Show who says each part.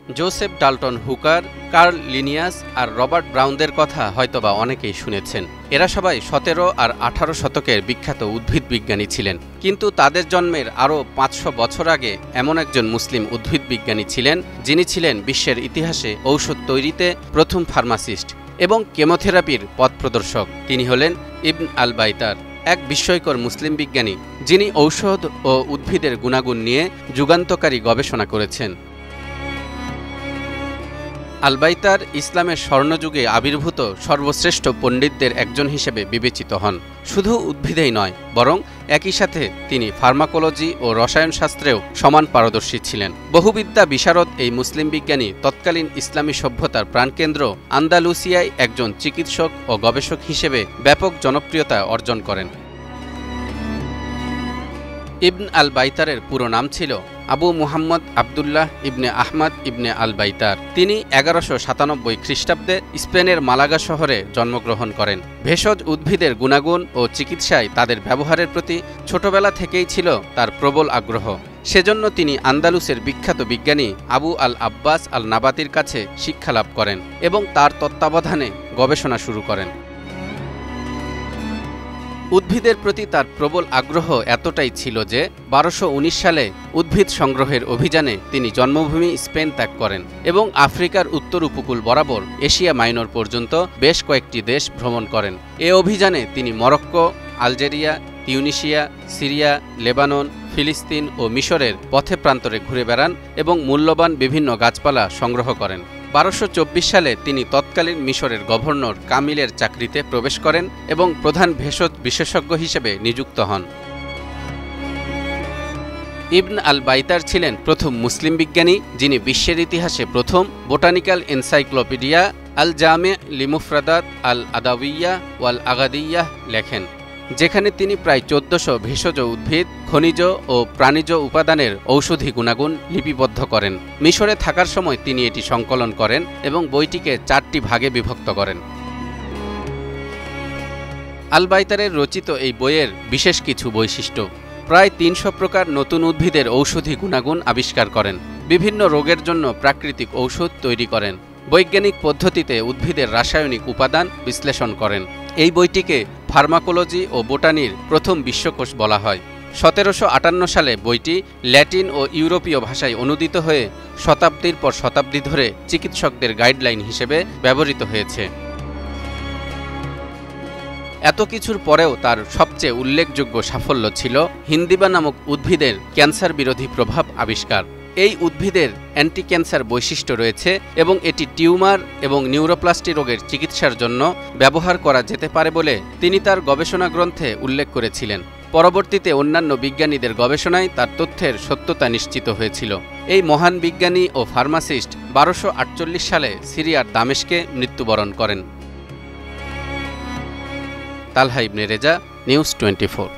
Speaker 1: Joseph Dalton Hooker, Carl Linnaeus আর Robert ব্রাউনদের কথা হয়তোবা অনেকেই শুনেছেন। এরা সবাই ১৭ আর ১৮ শতকের বিখ্যাত উদ্ভিদ বিজ্ঞানী ছিলেন। কিন্তু তাদের জন্মের আরও ৫০০ বছর আগে এমন একজন মুসলিম উদ্ভিদ বিজ্ঞানী ছিলেন, যিনি ছিলেন বিশ্বের ইতিহাসে ঔষধ তৈরিতে প্রথম ফার্মাসিস্ট এবং কেমোথেরাপির পথপ্রদর্শক। তিনি হলেন ইবন আল বাইতার, এক বিস্ময়কর মুসলিম বিজ্ঞানী, যিনি ঔষধ ও উদ্ভিদের গুণাগুণ নিয়ে যুগান্তকারী গবেষণা করেছেন। আল বাইতার ইসলামের স্বর্ণযুগে আবির্ভূত সর্বশ্রেষ্ঠ পণ্ডিতদের একজন হিসেবে বিবেচিত হন। শুধু উদ্ভিদেই নয়, বরং একই সাথে তিনি ফার্মাকোলজি ও রসায়নশাস্ত্রেও সমান পারদর্শী ছিলেন। বহুবিদ্যা বিশারদ এই মুসলিম বিজ্ঞানী তৎকালীন ইসলামী সভ্যতার প্রাণকেন্দ্র আন্দালুসিয়ায় একজন চিকিৎসক ও গবেষক হিসেবে ব্যাপক জনপ্রিয়তা অর্জন করেন। ইবন আল বাইতারের পুরো নাম ছিল আবু মুহাম্মদ আবদুল্লাহ ইবনে আহমদ ইবনে আল বাইতার। তিনি ১১৯৭ খ্রিস্টাব্দে স্পেনের মালাগা শহরে জন্মগ্রহণ করেন। ভেষজ উদ্ভিদের গুণাগুণ ও চিকিৎসায় তাদের ব্যবহারের প্রতি ছোটবেলা থেকেই ছিল তার প্রবল আগ্রহ। সেজন্য তিনি আন্দালুসের বিখ্যাত বিজ্ঞানী আবু আল আব্বাস আল নাবাতির কাছে শিক্ষালাভ করেন এবং তার তত্ত্বাবধানে গবেষণা শুরু করেন। উদ্ভিদের প্রতি তার প্রবল আগ্রহ এতটাই ছিল যে ১২১৯ সালে উদ্ভিদ সংগ্রহের অভিযানে তিনি জন্মভূমি স্পেন ত্যাগ করেন এবং আফ্রিকার উত্তর উপকূল বরাবর এশিয়া মাইনর পর্যন্ত বেশ কয়েকটি দেশ ভ্রমণ করেন। এ অভিযানে তিনি Morocco, Algeria, Tunisia, Syria, Lebanon, ফিলিস্তিন ও মিশরের পথে প্রান্তরে ঘুরে বেড়ান এবং মূল্যবান বিভিন্ন গাছপালা সংগ্রহ করেন। ১২২৪ সালে তিনি তৎকালীন মিশরের গভর্নর কামিলের চাকরিতে প্রবেশ করেন এবং প্রধান ভেষজ বিশেষজ্ঞ হিসেবে নিযুক্ত হন। ইবন আল বাইতার ছিলেন প্রথম মুসলিম বিজ্ঞানী যিনি বিশ্বের ইতিহাসে প্রথম বোটানিক্যাল এনসাইক্লোপিডিয়া আল জামে লিমুফরাদাত আল আদাউইয়া ওয়াল আগাদিয়াহ লেখেন, যেখানে তিনি প্রায় ১৪০০ ভেষজ উদ্ভিদ, খনিজ ও প্রাণিজ উপাদানের ঔষধি গুণাগুণ লিপিবদ্ধ করেন। মিশরে থাকার সময় তিনি এটি সংকলন করেন এবং বইটিকে ৪টি ভাগে বিভক্ত করেন। আল বাইতারের রচিত এই বইয়ের বিশেষ কিছু বৈশিষ্ট্য: প্রায় ৩০০ প্রকার নতুন উদ্ভিদের ঔষধি গুণাগুণ আবিষ্কার করেন, বিভিন্ন রোগের জন্য প্রাকৃতিক ঔষধ তৈরি করেন, বৈজ্ঞানিক পদ্ধতিতে উদ্ভিদের রাসায়নিক উপাদান বিশ্লেষণ করেন। এই বইটিকে ফার্মাকোলজি ও বোটানির প্রথম বিশ্বকোষ বলা হয়। ১৭৫৮ সালে বইটি ল্যাটিন ও ইউরোপীয় ভাষায় অনুদিত হয়ে শতাব্দীর পর শতাব্দী ধরে চিকিৎসকদের গাইডলাইন হিসেবে ব্যবহৃত হয়েছে। এত কিছুর পরেও তার সবচেয়ে উল্লেখযোগ্য সাফল্য ছিল হিন্দিবা নামক উদ্ভিদের ক্যান্সার বিরোধী প্রভাব আবিষ্কার। এই উদ্ভিদের অ্যান্টি ক্যান্সার বৈশিষ্ট্য রয়েছে এবং এটি টিউমার এবং নিউরোপ্লাস্টি রোগের চিকিৎসার জন্য ব্যবহার করা যেতে পারে বলে তিনি তার গবেষণা গ্রন্থে উল্লেখ করেছিলেন। পরবর্তীতে অন্যান্য বিজ্ঞানীদের গবেষণায় তার তথ্যের সত্যতা নিশ্চিত হয়েছিল। এই মহান বিজ্ঞানী ও ফার্মাসিস্ট ১২৪৮ সালে সিরিয়ার দামেস্কে মৃত্যুবরণ করেন। তালহা ইবনে রেজা, নিউজ 24।